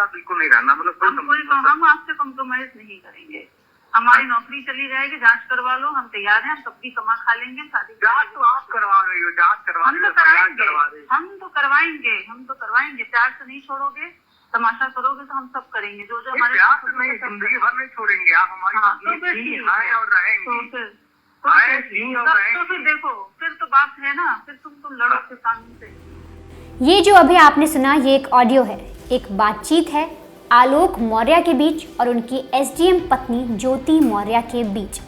ज्यादा बिल्कुल नहीं रहना, मतलब हम आपसे कॉम्प्रोमाइज नहीं करेंगे। हमारी नौकरी चली जाएगी, जांच करवा लो, हम तैयार हैं, हम तब भी कमा खा लेंगे। शादी जांच तो आप करवा रही हो, जांच करवा हम तो करवाएंगे। प्यार से नहीं छोड़ोगे, तमाशा करोगे तो हम सब करेंगे। जो जो हमारे प्यार से नहीं, जिंदगी भर नहीं छोड़ेंगे आप हमारी। हैं और रहेंगे। तो फिर देखो, फिर तो बात है ना, फिर तुम लड़ो फिर कानून से। ये जो अभी आपने सुना, ये एक ऑडियो है, एक बातचीत है आलोक मौर्य के बीच और उनकी एसडीएम पत्नी ज्योति मौर्य के बीच।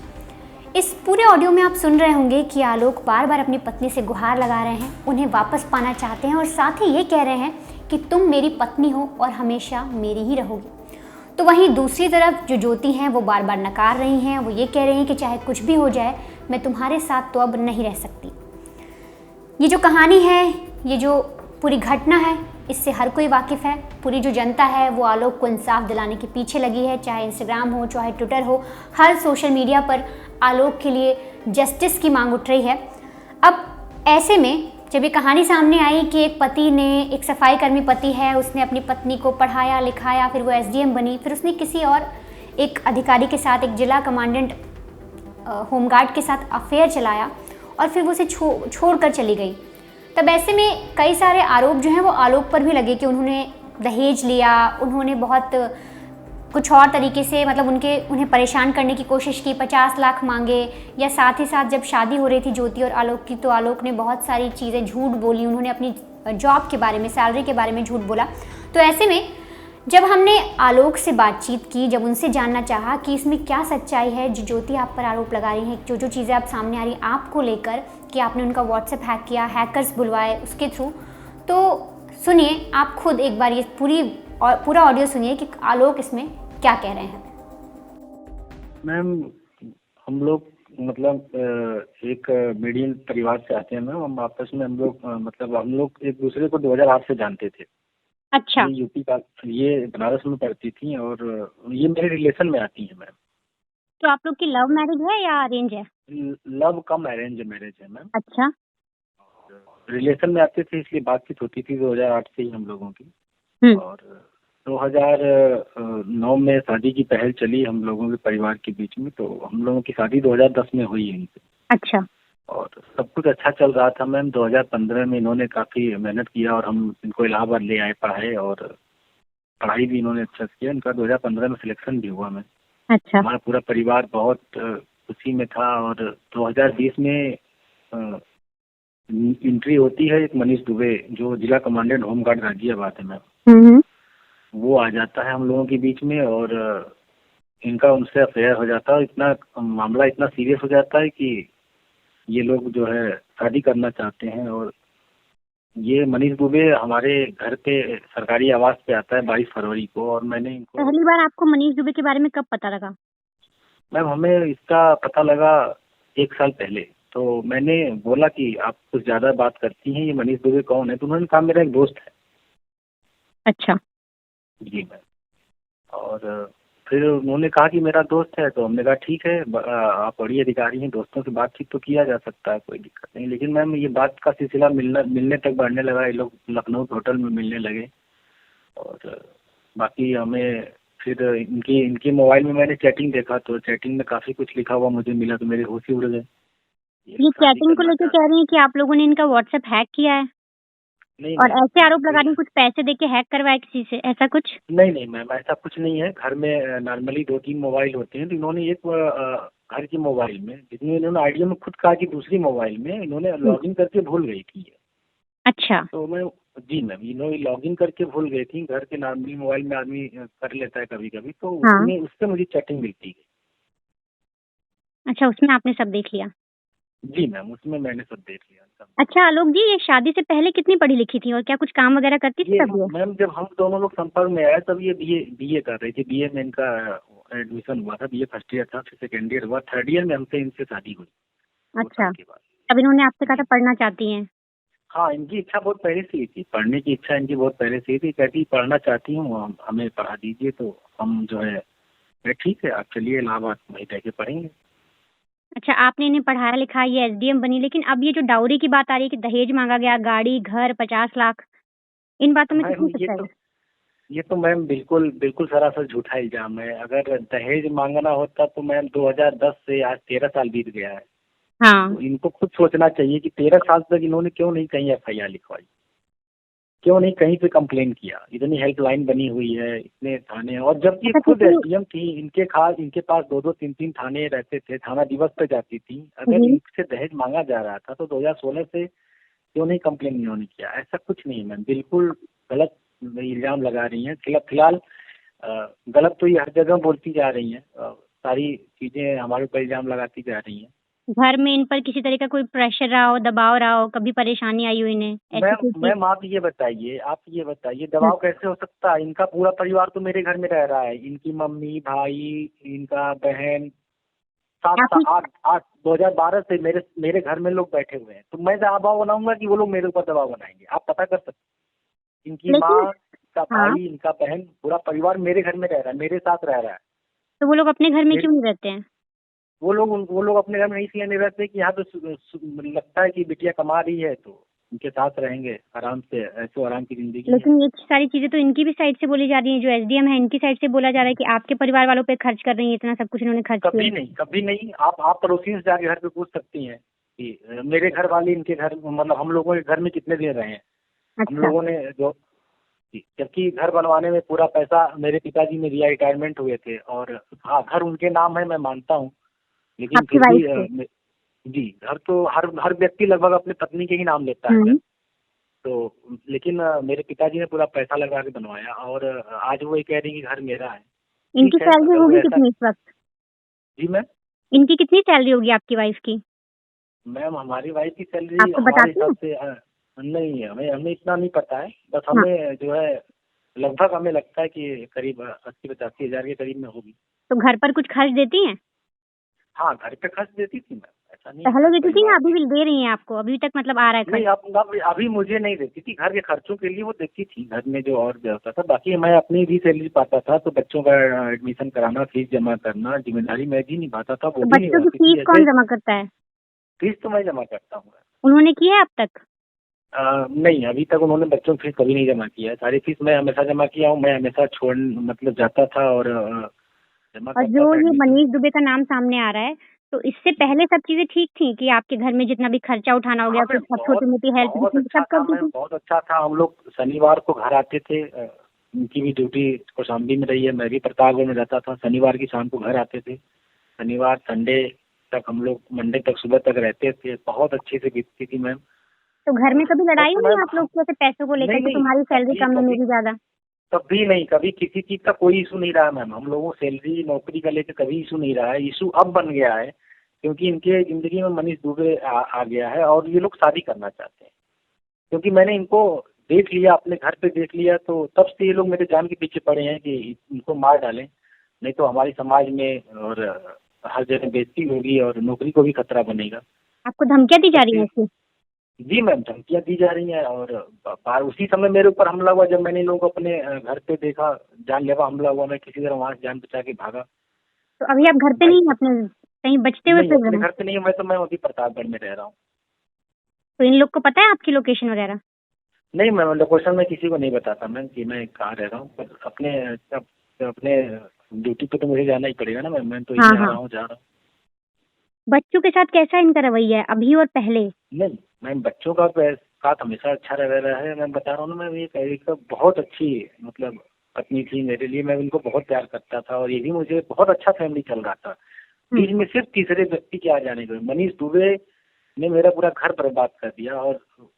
इस पूरे ऑडियो में आप सुन रहे होंगे कि आलोक बार बार अपनी पत्नी से गुहार लगा रहे हैं, उन्हें वापस पाना चाहते हैं और साथ ही ये कह रहे हैं कि तुम मेरी पत्नी हो और हमेशा मेरी ही रहोगी। तो वहीं दूसरी तरफ जो ज्योति हैं वो बार बार नकार रही हैं, वो ये कह रही हैं कि चाहे कुछ भी हो जाए मैं तुम्हारे साथ तो अब नहीं रह सकती। ये जो कहानी है, ये जो पूरी घटना है, इससे हर कोई वाकिफ़ है। पूरी जो जनता है वो आलोक को इंसाफ दिलाने के पीछे लगी है, चाहे इंस्टाग्राम हो, चाहे ट्विटर हो, हर सोशल मीडिया पर आलोक के लिए जस्टिस की मांग उठ रही है। अब ऐसे में जब ये कहानी सामने आई कि एक पति ने, एक सफाई कर्मी पति है, उसने अपनी पत्नी को पढ़ाया लिखाया, फिर वो एसडीएम बनी, फिर उसने किसी और एक अधिकारी के साथ, एक जिला कमांडेंट होमगार्ड के साथ अफेयर चलाया और फिर वो उसे छोड़ कर चली गई। तब ऐसे में कई सारे आरोप जो हैं वो आलोक पर भी लगे कि उन्होंने दहेज लिया, उन्होंने बहुत कुछ और तरीके से मतलब उन्हें परेशान करने की कोशिश की, 50 लाख मांगे, या साथ ही साथ जब शादी हो रही थी ज्योति और आलोक की तो आलोक ने बहुत सारी चीज़ें झूठ बोली, उन्होंने अपनी जॉब के बारे में, सैलरी के बारे में झूठ बोला। तो ऐसे में जब हमने आलोक से बातचीत की, जब उनसे जानना चाहा कि इसमें क्या सच्चाई है जो ज्योति आप पर आरोप लगा रही हैं, जो जो चीज़ें आप सामने आ रही हैं आपको लेकर कि आपने उनका व्हाट्सएप हैक किया, हैकर्स बुलवाए उसके थ्रू, तो सुनिए आप खुद एक बार ये पूरा ऑडियो सुनिए कि आलोक इसमें क्या कह रहे हैं। मैम हम लोग मतलब एक मीडियम परिवार से आते हैं मैम। हम आपस में हम लोग एक दूसरे को 2008 से जानते थे। अच्छा। ये यूपी का, ये बनारस में पढ़ती थी और ये मेरे रिलेशन में आती है मैम। तो आप लोग की लव मैरिज है या अरेंज है? लव कम अरेंज मैरिज है मैम। अच्छा। रिलेशन में आते थे इसलिए बातचीत होती थी 2008 से ही हम लोगों की। और 2009 में शादी की पहल चली हम लोगों के परिवार के बीच में। तो हम लोगों की शादी 2010 में हुई है इनसे। अच्छा। और सब कुछ अच्छा चल रहा था मैम। 2015 में इन्होंने काफ़ी मेहनत किया और हम इनको इलाहाबाद ले आए पढ़ाए, और पढ़ाई भी इन्होंने अच्छा किया। इनका 2015 में सिलेक्शन भी हुआ मैम। अच्छा। हमारा पूरा परिवार बहुत खुशी में था। और 2020 में एंट्री होती है एक मनीष दुबे, जो जिला कमांडेंट होमगार्ड गाजियाबाद है मैम। वो आ जाता है हम लोगों के बीच में और इनका उनसे अफेयर हो जाता है। इतना मामला इतना सीरियस हो जाता है कि ये लोग जो है शादी करना चाहते हैं। और ये मनीष दुबे हमारे घर पे सरकारी आवास पे आता है 22 फरवरी को। और मैंने इनको पहली बार आपको मनीष दुबे के बारे में कब पता लगा? मैम हमें इसका पता लगा 1 साल पहले। तो मैंने बोला कि आप कुछ ज़्यादा बात करती हैं, ये मनीष दुबे कौन है? तो उन्होंने कहा मेरा एक दोस्त है। अच्छा। जी मैम। और फिर उन्होंने कहा कि मेरा दोस्त है। तो हमने कहा ठीक है, आप बड़ी अधिकारी हैं, दोस्तों से बातचीत तो किया जा सकता है, कोई दिक्कत नहीं। लेकिन मैम ये बात का सिलसिला मिलने तक बढ़ने लगा। ये लोग लखनऊ होटल में मिलने लगे। और बाकी हमें फिर इनके मोबाइल में मैंने चैटिंग देखा, तो चैटिंग में काफ़ी कुछ लिखा हुआ मुझे मिला, तो मेरे होश ही उड़ गए। ये चैटिंग को लेकर कह रही हैं कि आप लोगों ने इनका व्हाट्सएप हैक किया है? नहीं और ऐसे आरोप लगा रही हैं कुछ पैसे देके हैक करवाया किसी से, ऐसा कुछ? नहीं मैम, ऐसा कुछ नहीं है। घर में नॉर्मली 2-3 मोबाइल होते हैं। तो इन्होंने एक घर की मोबाइल में, जिसमें इन्होंने आइडिया में खुद कहा कि दूसरी मोबाइल में इन्होंने लॉगिन करके भूल गई थी। अच्छा। तो मैं जी मैम, इन्होंने लॉगिन करके भूल गई थी। घर के नॉर्मली मोबाइल में आदमी कर लेता है कभी कभी। तो उसमें उससे मुझे चैटिंग मिलती है। अच्छा, उसमें आपने सब देख लिया? जी मैम, उसमें मैंने सब देख लिया सब। अच्छा आलोक जी, ये शादी से पहले कितनी पढ़ी लिखी थी और क्या कुछ काम वगैरह करती थी तब ये? मैम जब हम दोनों लोग संपर्क में आए तब ये बीए कर रही थी। बीए में इनका एडमिशन हुआ था। बीए फर्स्ट ईयर था, फिर सेकेंड ईयर हुआ, थर्ड ईयर में हमसे इनसे शादी हुई। अच्छा, तब इन्होंने आपसे कहा था पढ़ना चाहती हैं? हाँ, इनकी इच्छा बहुत पहले से ही थी, पढ़ने की इच्छा इनकी बहुत पहले से ही थी। कहती पढ़ना चाहती हूँ, हमें पढ़ा दीजिए। तो हम जो है ठीक है, आप चलिए इलाहाबाद वहीं रह के पढ़ेंगे। अच्छा, आपने इन्हें पढ़ाया लिखा, ये एसडीएम बनी, लेकिन अब ये जो डाउरी की बात आ रही है कि दहेज मांगा गया, गाड़ी, घर, 50 लाख, इन बातों में कितनी सच्चाई है? ये तो मैम बिल्कुल बिल्कुल सरासर झूठा इल्जाम है। अगर दहेज मांगना होता तो मैम 2010 से आज 13 साल बीत गया है। हाँ। तो इनको खुद सोचना चाहिए कि 13 साल तक इन्होंने क्यों नहीं कहीं FIR लिखवाई, क्यों नहीं कहीं पे कंप्लेन किया। इतनी हेल्पलाइन बनी हुई है, इतने थाने हैं, और जबकि अच्छा, खुद किसी- SDM थी, इनके पास 2-2 3-3 थाने रहते थे, थाना दिवस पे जाती थी। अगर जी। इनसे दहेज मांगा जा रहा था तो 2016 से क्यों नहीं कंप्लेन इन्होंने किया। ऐसा कुछ नहीं मैम, बिल्कुल गलत इल्जाम लगा रही हैं। फिलहाल गलत तो ये हर जगह बोलती जा रही हैं, सारी चीजें हमारे ऊपर इल्जाम लगाती जा रही हैं। घर में इन पर किसी तरह का कोई प्रेशर रहा हो, दबाव रहा हो, कभी परेशानी आई हो इन्हें, ऐसी मैम कोई चीज? मैम आप ये बताइए दबाव कैसे हो सकता है। इनका पूरा परिवार तो मेरे घर में रह रहा है, इनकी मम्मी, भाई, इनका बहन, 2012 से मेरे घर में लोग बैठे हुए हैं। तो मैं दबाव बनाऊंगा कि वो लोग मेरे ऊपर दबाव बनाएंगे? आप पता कर सकते हैं। इनकी लेकिन- माँ का हाँ। भाई, इनका बहन, पूरा परिवार मेरे घर में रह रहा है, मेरे साथ रह रहा है। तो वो लोग अपने घर में मेरे- क्यों नहीं रहते हैं? वो लोग अपने घर में इसलिए नहीं रहते कि यहाँ पे लगता है कि बिटिया कमा रही है तो उनके साथ रहेंगे आराम से, ऐसो आराम की जिंदगी है। लेकिन ये सारी चीजें तो इनकी भी साइड से बोली जा रही हैं, जो SDM है इनकी साइड से बोला जा रहा है कि आपके परिवार वालों पे खर्च कर रही है, इतना सब कुछ इन्होंने खर्च किया। कभी नहीं। आप पड़ोसियों से जाके घर पे पूछ सकती हैं कि मेरे घर वाले इनके घर, मतलब हम लोगों के घर में कितने दिन रहे हैं। हम अच्छा। लोगों ने जो, जबकि घर बनवाने में पूरा पैसा मेरे पिताजी ने दिया, रिटायरमेंट हुए थे। और हाँ, घर उनके नाम है, मैं मानता हूँ, लेकिन आपकी फिर भी वाइफ जी, घर तो हर व्यक्ति लगभग अपने पत्नी के ही नाम लेता है। तो लेकिन मेरे पिताजी ने पूरा पैसा लगा के बनवाया, और आज वो ये कह रही है कि घर मेरा है। इनकी ठीक है, सैलरी अगर होगी वो ऐसा- कितनी इस वक्त? जी मैम। इनकी कितनी सैलरी होगी आपकी वाइफ की? मैम हमारी वाइफ की सैलरी आपको हमारे बताती हिसाब से नहीं, हमें इतना नहीं पता है। बस हमें जो है लगभग हमें लगता है कि करीब 80-85 हजार के करीब में होगी। तो घर पर कुछ खर्च देती हैं? हाँ, घर पे खर्च देती थी मैम, ऐसा नहीं है। पहले देती थी या परिवार अभी भी दे रही हैं आपको? अभी तक मतलब आ रहा है नहीं, खर्च? अब अभी मुझे नहीं देती थी। घर के खर्चों के लिए वो देती थी, घर में जो और होता था। बाकी मैं अपनी भी सैलरी पाता था, तो बच्चों का एडमिशन कराना, फीस जमा करना, जिम्मेदारी मैं भी निभाता था। वो तो भी बच्चों की निभाती थी। फीस कौन जमा करता है? फीस तो मैं जमा करता हूँ। उन्होंने की है अब तक? नहीं, अभी तक उन्होंने बच्चों की फीस कभी नहीं जमा किया है। सारी फीस मैं हमेशा जमा किया हूँ। मैं हमेशा मतलब जाता था और जमा और करता जो था ये admission। मनीष दुबे का नाम सामने आ रहा है, तो इससे पहले सब चीजें ठीक थी कि आपके घर में जितना भी खर्चा उठाना हो गया, हाँ, कुछ मैं छोटी मोटी हेल्प बहुत सब अच्छा था। करती मैं थी? बहुत अच्छा था। हम लोग शनिवार को घर आते थे। उनकी भी ड्यूटी कौशाम्बी में रही है, मैं भी प्रतापगढ़ में रहता था। शनिवार की शाम को घर आते थे। शनिवार संडे तक हम लोग, मंडे तक सुबह तक रहते थे। बहुत अच्छे से बीतती थी मैम। तो घर में कभी लड़ाई तो हुई मैम, आप लोग कैसे पैसों को लेकर नहीं कि नहीं, तुम्हारी सैलरी कम है कभी मेरी ज्यादा? कभी नहीं, कभी किसी चीज का कोई इशू नहीं रहा मैम। हम लोगों को सैलरी नौकरी का लेकर कभी इशू नहीं रहा है। इशू अब बन गया है क्योंकि इनके जिंदगी में मनीष दुबे आ गया है और ये लोग शादी करना चाहते हैं। क्योंकि मैंने इनको देख लिया, अपने घर पे देख लिया, तो तब से ये लोग मेरे जान के पीछे पड़े हैं कि इनको मार डालें, नहीं तो हमारे समाज में और हर जगह बेइज्जती होगी और नौकरी को भी खतरा बनेगा। आपको धमकियां दी जा रही हैं इसकी? जी मैम, धमकियाँ दी जा रही हैं। और उसी समय मेरे ऊपर हमला हुआ, जब मैंने इन लोगों को अपने घर पे देखा, जानलेवा हमला हुआ। मैं किसी तरह वहाँ से जान बचा के भागा। तो अभी आप घर पे नहीं हैं अपने, कहीं बचते हुए नहीं, फिर अपने रहे हैं? घर पे नहीं हूँ। मैं अभी प्रतापगढ़ में रह रहा हूँ। तो इन लोग को पता है आपकी लोकेशन वगैरह? नहीं मैम, लोकेशन में किसी को नहीं बताता मैम कि मैं कहाँ रह रहा हूँ। पर अपने ड्यूटी पे तो मुझे जाना ही पड़ेगा ना मैम। मैं तो हाँ, यहीं आ हाँ। रहा हूँ, जा रहा हूँ। बच्चों के साथ कैसा इनका रवैया है अभी और पहले? नहीं मैम, बच्चों का साथ हमेशा अच्छा रह रहा है। मैं बता रहा हूँ ना मैम, एक बहुत अच्छी मतलब पत्नी थी मेरे लिए। मैं उनको बहुत प्यार करता था और ये भी मुझे बहुत अच्छा फैमिली चल रहा था। बीच में सिर्फ तीसरे व्यक्ति के आ जाने के मनीष दुबे ने मेरा पूरा घर बर्बाद कर दिया। और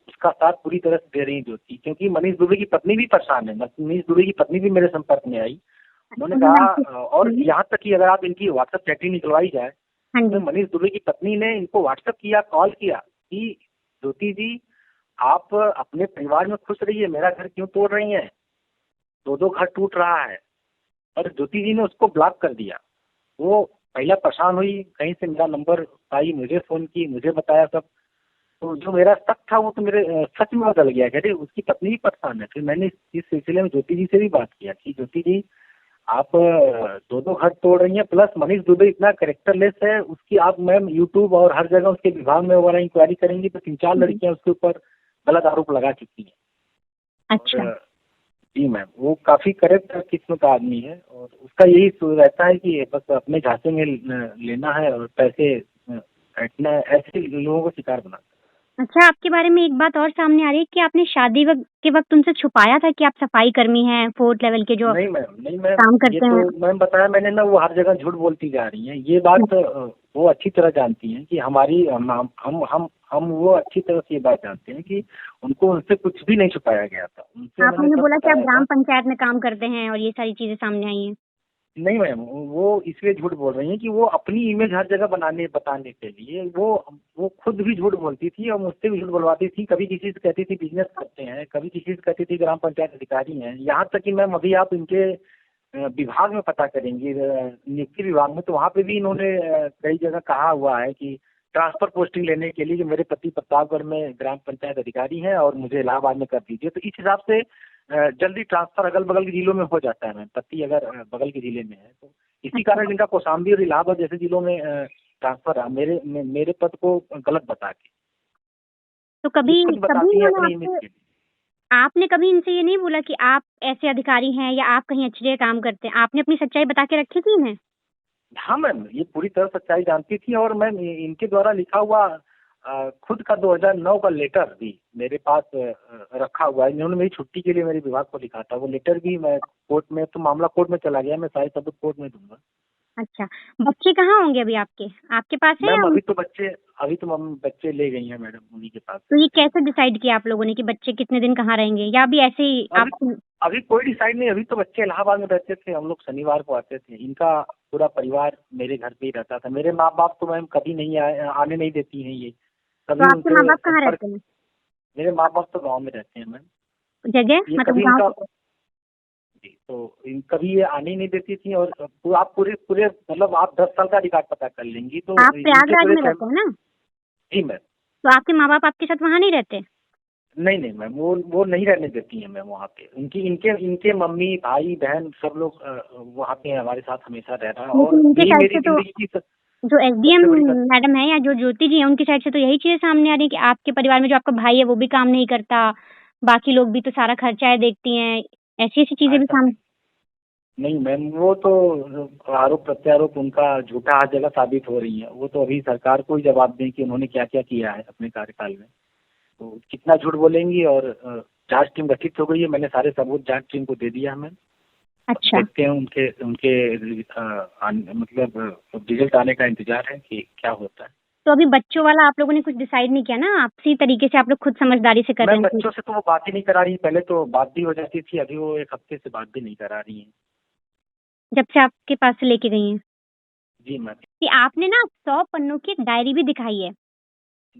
उसका साथ पूरी तरह से दे रही जो थी, क्योंकि मनीष दुबे की पत्नी भी परेशान है। मनीष दुबे की पत्नी भी मेरे संपर्क में आई। उन्होंने कहा, और यहाँ तक कि अगर आप इनकी व्हाट्सएप चैटिंग निकलवाई जाए, हाँ जी। तो मनीष दुबे की पत्नी ने इनको व्हाट्सएप किया, कॉल किया कि ज्योति जी, आप अपने परिवार में खुश रहिए, मेरा घर क्यों तोड़ रही हैं, 2-2 घर टूट रहा है। और ज्योति जी ने उसको ब्लॉक कर दिया। वो पहला परेशान हुई, कहीं से मेरा नंबर पाई, मुझे फोन की, मुझे बताया सब। तो जो मेरा शक था वो तो मेरे सच में बदल गया। कहते उसकी पत्नी भी परेशान है। फिर मैंने इस सिलसिले में ज्योति जी से भी बात किया कि ज्योति जी, आप 2-2 घर तोड़ रही हैं, प्लस मनीष दुबे इतना कैरेक्टरलेस है, उसकी आप मैम यूट्यूब और हर जगह उसके विभाग में वगैरह इंक्वायरी करेंगी तो 3-4 लड़कियां उसके ऊपर गलत आरोप लगा चुकी हैं। अच्छा। जी मैम, वो काफी करेक्ट किस्म का आदमी है और उसका यही रहता है कि बस अपने झांसे में लेना है और पैसे ऐंठना है, ऐसे लोगों को शिकार बनाता है। अच्छा, आपके बारे में एक बात और सामने आ रही है कि आपने शादी के वक्त उनसे छुपाया था कि आप सफाई कर्मी हैं, 4th लेवल के जो नहीं मैम, काम ये करते हैं। तो मैम बताया मैंने ना, वो हर जगह झूठ बोलती जा रही हैं। ये बात वो अच्छी तरह जानती हैं कि हमारी हम वो अच्छी तरह से ये बात जानते हैं कि उनको उनसे कुछ भी नहीं छुपाया गया था। उनसे आपने मैंने सब बोला कि आप बताया ग्राम था। पंचायत में काम करते हैं और ये सारी चीजें सामने आई हैं। नहीं मैम, वो इसलिए झूठ बोल रही हैं कि वो अपनी इमेज हर जगह बताने के लिए वो खुद भी झूठ बोलती थी और मुझसे भी झूठ बोलवाती थी। कभी किसी से कहती थी बिजनेस करते हैं, कभी किसी से कहती थी ग्राम पंचायत अधिकारी हैं। यहाँ तक कि मैम अभी आप इनके विभाग में पता करेंगी, नियुक्ति विभाग में, तो वहाँ पे भी इन्होंने कई जगह कहा हुआ है कि ट्रांसफर पोस्टिंग लेने के लिए कि मेरे पति प्रतापगढ़ में ग्राम पंचायत अधिकारी हैं और मुझे इलाहाबाद में कर दीजिए। तो इस हिसाब से जल्दी ट्रांसफर अगल बगल के जिलों में हो जाता है मैम। पति अगर बगल के जिले में है तो इसी कारण इनका कौशाम्बी और इलाहाबाद जैसे जिलों में ट्रांसफर है मेरे पद को गलत बता के। तो कभी खुद बताती है अपनी इमेज के लिए। आपने कभी इनसे ये नहीं बोला कि आप ऐसे अधिकारी हैं या आप कहीं अच्छी जगह काम करते हैं? आपने अपनी सच्चाई बता के रखी थी इन्हें? हाँ मैम, ये पूरी तरह सच्चाई जानती थी और मैम इनके द्वारा लिखा हुआ खुद का 2009 का लेटर भी मेरे पास रखा हुआ है। इन्होंने मेरी छुट्टी के लिए मेरे विभाग को लिखा था। वो लेटर भी मैं कोर्ट में, तो मामला कोर्ट में चला गया, मैं सारे सबूत कोर्ट में दूंगा। अच्छा, बच्चे कहाँ होंगे अभी आपके पास है मैम या अभी तो मम्मी बच्चे ले गई हैं मैडम उन्हीं के पास। तो ये कैसे डिसाइड किया आप लोगों ने कि बच्चे कितने दिन कहाँ रहेंगे, या अभी ऐसे ही आप? अभी कोई डिसाइड नहीं। अभी तो बच्चे इलाहाबाद में रहते थे, हम लोग शनिवार को आते थे। इनका पूरा परिवार मेरे घर पे ही रहता था। मेरे माँ बाप तो मैम कभी नहीं आने नहीं देती हैं ये। कभी तो आपके माँ बाप कहाँ रहते हैं? मेरे माँ बाप तो गाँव में रहते हैं मैम। जगह ये मतलब कभी गाँव? जी, तो कभी ये आने ही नहीं देती थी। और आप पूरे मतलब आप 10 साल का रिकॉर्ड पता कर लेंगी तो आप इनके प्रयागराज पूरे में रहते हैं ना? जी मैम। तो आपके माँ बाप आपके साथ वहाँ नहीं रहते? नहीं मैम, वो नहीं रहने देती हैं मैम वहाँ पे। इनके मम्मी भाई बहन सब लोग वहाँ पे हमारे साथ हमेशा रह रहा है। और लेकिन उनके यही साइड मेरी से तो जिंदगी की जो एसडीएम सबसे बड़ी मैडम है या जो ज्योति जी है उनकी साइड से तो यही चीजें सामने आ रही है कि आपके परिवार में जो आपका भाई है वो भी काम नहीं करता, बाकी लोग भी तो सारा खर्चा है देखती हैं, ऐसी ऐसी चीजें भी ऐसा सामने। नहीं मैम, वो तो आरोप प्रत्यारोप उनका झूठा हर जगह साबित हो रही है। वो तो अभी सरकार को ही जवाब दें कि उन्होंने क्या क्या किया है अपने कार्यकाल में। तो कितना झूठ बोलेंगी। और जांच टीम गठित हो गई है, मैंने सारे सबूत जांच टीम को दे दिया है मैम। अच्छा, देखते हैं उनके मतलब रिजल्ट आने का इंतजार है कि क्या होता है। तो अभी बच्चों वाला आप लोगों ने कुछ डिसाइड नहीं किया ना? आपसी तरीके से आप लोग खुद समझदारी से कर रहे मैम हैं? बच्चों से तो वो बात ही नहीं करा रही। पहले तो बात भी हो जाती थी, अभी वो 1 हफ्ते से बात भी नहीं करा रही हैं। जब से आपके पास से लेके गई हैं? जी मैम। कि आपने ना 100 पन्नों की एक डायरी भी दिखाई है।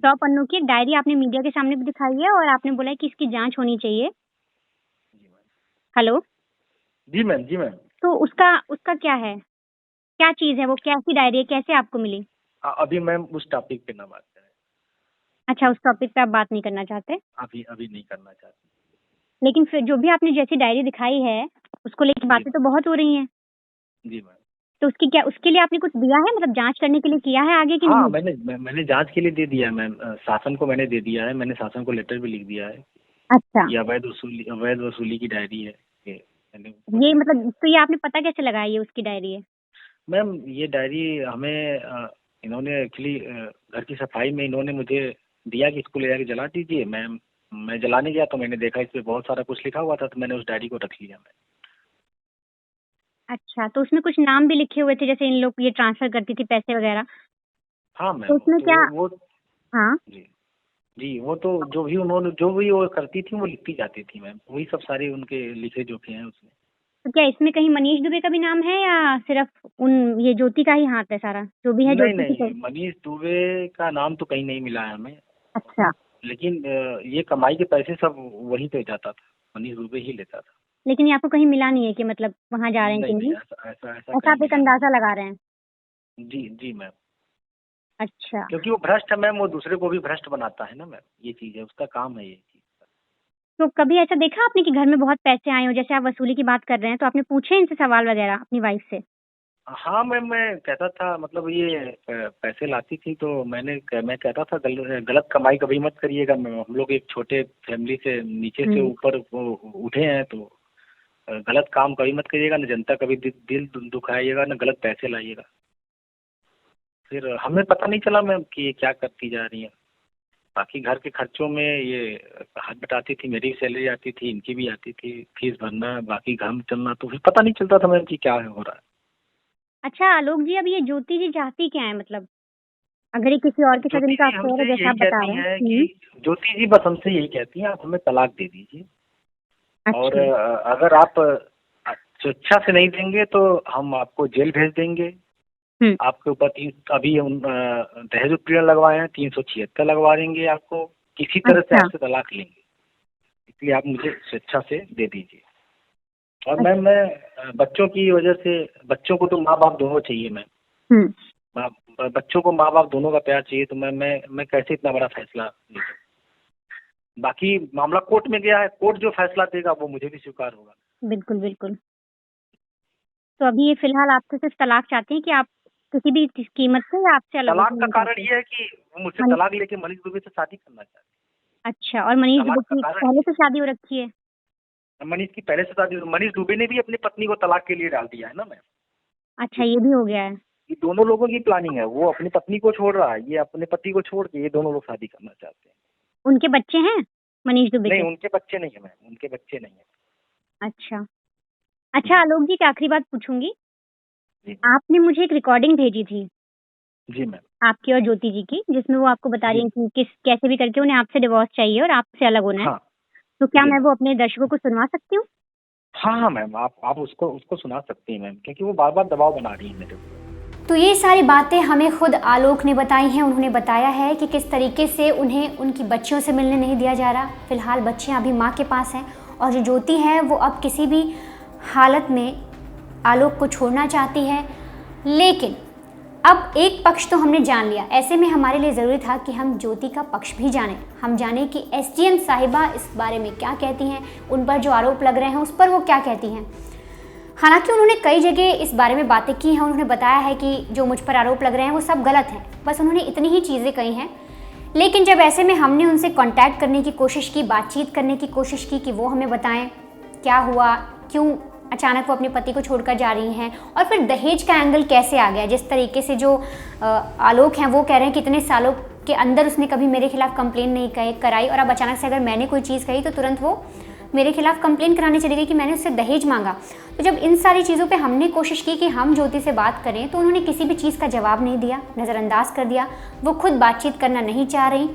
100 पन्नों की एक डायरी आपने मीडिया के सामने भी दिखाई है और आपने बोला है कि इसकी जांच होनी चाहिए। हेलो? जी मैम। जी मैम। तो उसका क्या है? क्या चीज है वो? कैसी डायरी है? कैसे आपको मिली? अभी मैम उस टॉपिक पे ना बात करें। अच्छा, उस टॉपिक पे आप बात नहीं करना चाहते? अभी नहीं करना चाहते। लेकिन फिर जो भी आपने जैसी डायरी दिखाई है उसको लेकर बातें तो बहुत हो रही हैं। जी मैम। तो उसके लिए आपने कुछ दिया है, मतलब जांच करने के लिए किया है आगे कि हाँ, नहीं? मैंने जांच के लिए दे दिया है मैम। शासन को मैंने दे दिया है। मैंने शासन को लेटर भी लिख दिया है। अच्छा, ये अवैध वसूली की डायरी है। ये मतलब तो ये आपने पता कैसे लगाया ये उसकी डायरी है? मैम ये डायरी हमें इन्होंने एक्चुअली घर की सफाई में इन्होंने मुझे दिया कि इसको ले जाके जला दीजिए। मैं जलाने गया तो मैंने देखा इस पे बहुत सारा कुछ लिखा हुआ था, तो मैंने उस डायरी को रख लिया मैं। अच्छा, तो उसमें कुछ नाम भी लिखे हुए थे जैसे इन लोग ये ट्रांसफर करती थी पैसे वगैरह? हाँ तो मैम, उसमें क्या? वो हाँ, जी जी, वो तो जो भी वो करती थी वो लिखती जाती थी मैम। वही सब सारे उनके लिखे जोखे हैं उसमें। तो क्या इसमें कहीं मनीष दुबे का भी नाम है या सिर्फ ये ज्योति का ही हाथ है सारा जो भी है ज्योति की? नहीं, मनीष दुबे का नाम तो कहीं नहीं मिला है हमें। अच्छा, लेकिन ये कमाई के पैसे सब वहीं पे जाता था, मनीष दुबे ही लेता था। लेकिन ये आपको कहीं मिला नहीं है कि मतलब वहाँ जा रहे हैं कि नहीं, नहीं? ऐसा ऐसा आप एक अंदाजा लगा रहे हैं? जी मैम। अच्छा, क्योंकि वो भ्रष्ट है मैम, वो दूसरे को भी भ्रष्ट बनाता है ना मैम। ये चीज है, उसका काम है ये चीज। तो कभी ऐसा देखा आपने कि घर में बहुत पैसे आए हो, जैसे आप वसूली की बात कर रहे हैं, तो आपने पूछे इनसे सवाल वगैरह अपनी वाइफ से? हाँ मैम, मैं कहता था मतलब ये पैसे लाती थी तो मैं कहता था गलत कमाई कभी मत करिएगा मैम। हम लोग एक छोटे फैमिली से नीचे से ऊपर उठे हैं, तो गलत काम कभी मत करिएगा, न जनता कभी दिल दुखाइएगा, न गलत पैसे लाइएगा। फिर हमें पता नहीं चला मैम कि ये क्या करती जा रही है। बाकी घर के खर्चों में ये हाथ बटाती थी, मेरी भी सैलरी आती थी, इनकी भी आती थी, फीस भरना, बाकी घर में चलना, तो फिर पता नहीं चलता था मैम कि क्या हो रहा है। अच्छा आलोक जी, अब ये ज्योति जी चाहती क्या है, मतलब अगर ये किसी और के साथ इनका अफेयर है जैसा आप बता रहे हैं? कि ज्योति जी बस हमसे यही कहती हैं, आप हमें तलाक दे दीजिए। अच्छा। और अगर आप स्वेच्छा से नहीं देंगे तो हम आपको जेल भेज देंगे। आपके ऊपर अभी दहेज उत्पीड़न लगवाए हैं, 376 लगवा देंगे आपको, किसी तरह से आपसे तलाक लेंगे, इसलिए आप मुझे स्वेच्छा से दे दीजिए। और मैम मैं बच्चों की वजह से, बच्चों को तो माँ बाप दोनों चाहिए मैम, बच्चों को माँ बाप दोनों का प्यार चाहिए, तो मैं कैसे इतना बड़ा फैसला ले सकूं। बाकी मामला कोर्ट में गया है, कोर्ट जो फैसला देगा वो मुझे भी स्वीकार होगा। बिल्कुल बिल्कुल। तो अभी ये फिलहाल आपसे सिर्फ तलाक चाहते हैं कि आप किसी भी कीमत से या आपसे अलग? तलाक का कारण ये है कि वो मुझसे तलाक लेके मनीष दुबे से शादी करना चाहते हैं। अच्छा, और मनीष दुबे की पहले से शादी हो रखी है? मनीष की पहले से शादी, मनीष दुबे ने भी अपनी पत्नी को तलाक के लिए डाल दिया है ना मैम। अच्छा, ये भी हो गया है। ये दोनों लोगों की प्लानिंग है, वो अपनी पत्नी को छोड़ रहा है, ये अपने पति को छोड़ के ये दोनों लोग शादी करना चाहते हैं। उनके बच्चे हैं मनीष दुबे? नहीं, उनके बच्चे नहीं है मैम, उनके बच्चे नहीं है। अच्छा अच्छा आलोक जी, एक आखिरी बात पूछूंगी। आपने मुझे एक रिकॉर्डिंग भेजी थी जी मैम, आपकी और ज्योति जी की, जिसमें वो आपको बता रही है कि कैसे भी करके उन्हें आपसे डिवोर्स चाहिए और आपसे अलग होना है। हाँ। तो क्या मैं वो अपने दर्शकों को सुनवा सकती हूँ? हाँ मैम, आप उसको सुना सकती हैं मैम, क्योंकि वो बार बार दबाव बना रही है मेरे ऊपर। तो ये सारी बातें हमें खुद आलोक ने बताई हैं। उन्होंने बताया है कि किस तरीके से उन्हें उनकी बच्चियों से मिलने नहीं दिया जा रहा। फिलहाल बच्चियां अभी माँ के पास हैं और जो ज्योति है वो अब किसी भी हालत में आलोक को छोड़ना चाहती है। लेकिन अब एक पक्ष तो हमने जान लिया, ऐसे में हमारे लिए ज़रूरी था कि हम ज्योति का पक्ष भी जानें। हम जानें कि एसडीएम साहिबा इस बारे में क्या कहती हैं, उन पर जो आरोप लग रहे हैं उस पर वो क्या कहती हैं। हालांकि उन्होंने कई जगह इस बारे में बातें की हैं, उन्होंने बताया है कि जो मुझ पर आरोप लग रहे हैं वो सब गलत हैं, बस उन्होंने इतनी ही चीज़ें कही हैं। लेकिन जब ऐसे में हमने उनसे कांटेक्ट करने की कोशिश की, बातचीत करने की कोशिश की कि वो हमें बताएं क्या हुआ, क्यों अचानक वो अपने पति को छोड़कर जा रही हैं, और फिर दहेज का एंगल कैसे आ गया। जिस तरीके से जो आलोक हैं वो कह रहे हैं कि इतने सालों के अंदर उसने कभी मेरे खिलाफ कंप्लेन नहीं कराई, और अब अचानक से अगर मैंने कोई चीज़ कही तो तुरंत वो मेरे खिलाफ कंप्लेन कराने चली गई कि मैंने उससे दहेज मांगा। तो जब इन सारी चीज़ों पे हमने कोशिश की कि हम ज्योति से बात करें तो उन्होंने किसी भी चीज़ का जवाब नहीं दिया, नज़रअंदाज कर दिया। वो खुद बातचीत करना नहीं चाह रही,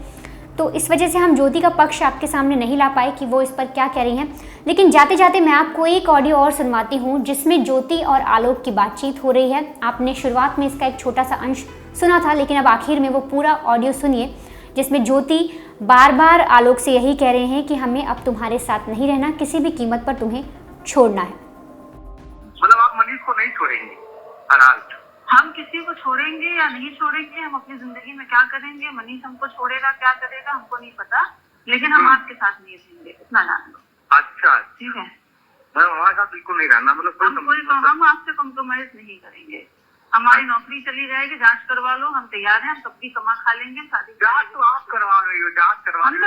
तो इस वजह से हम ज्योति का पक्ष आपके सामने नहीं ला पाए कि वो इस पर क्या कह रही हैं। लेकिन जाते जाते मैं आपको एक ऑडियो और सुनवाती हूँ जिसमें ज्योति और आलोक की बातचीत हो रही है। आपने शुरुआत में इसका एक छोटा सा अंश सुना था, लेकिन अब आखिर में वो पूरा ऑडियो सुनिए, जिसमें ज्योति बार बार आलोक से यही कह रहे हैं कि हमें अब तुम्हारे साथ नहीं रहना, किसी भी कीमत पर तुम्हें छोड़ना है। मतलब आप मनीष को नहीं छोड़ेंगे? हम किसी को छोड़ेंगे या नहीं छोड़ेंगे, हम अपनी जिंदगी में क्या करेंगे, मनीष हमको छोड़ेगा क्या करेगा हमको नहीं पता, लेकिन हम आपके साथ नहीं रहेंगे, इतना जान लो। अच्छा, ठीक है, मैं हमारे साथ बिल्कुल नहीं रहना, मतलब हम आपसे कॉम्प्रोमाइज नहीं करेंगे। हमारी नौकरी चली जाएगी, जांच करवा लो, हम तैयार हैं, हम तब भी कमा खा लेंगे। शादी जांच तो आप करवा रही हो, जांच करवा रही हो,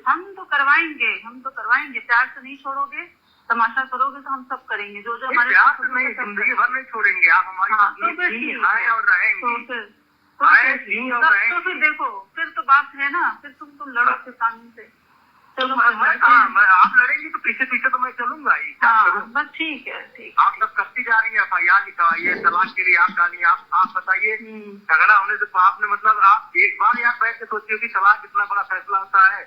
हम तो करवाएंगे। प्यार से नहीं छोड़ोगे, तमाशा करोगे तो हम सब करेंगे, जो हमारे प्यार से नहीं, जिंदगी भर नहीं छोड़ेंगे आप हमारी। हैं और रहेंगे, तो फिर देखो, फिर तो बात है ना, फिर तुम लड़ो फिर कानून से। चलो आप लड़ेंगी तो पीछे पीछे तो मैं चलूंगा ही। बस ठीक है, ठीक। आप सब करती जा रही है, FIR लिखवाइए, तलाक के लिए आप डालिए। आप बताइए, झगड़ा होने से आपने मतलब आप एक बार यहाँ बैठ के सोचिए कि तलाक कितना बड़ा फैसला होता है।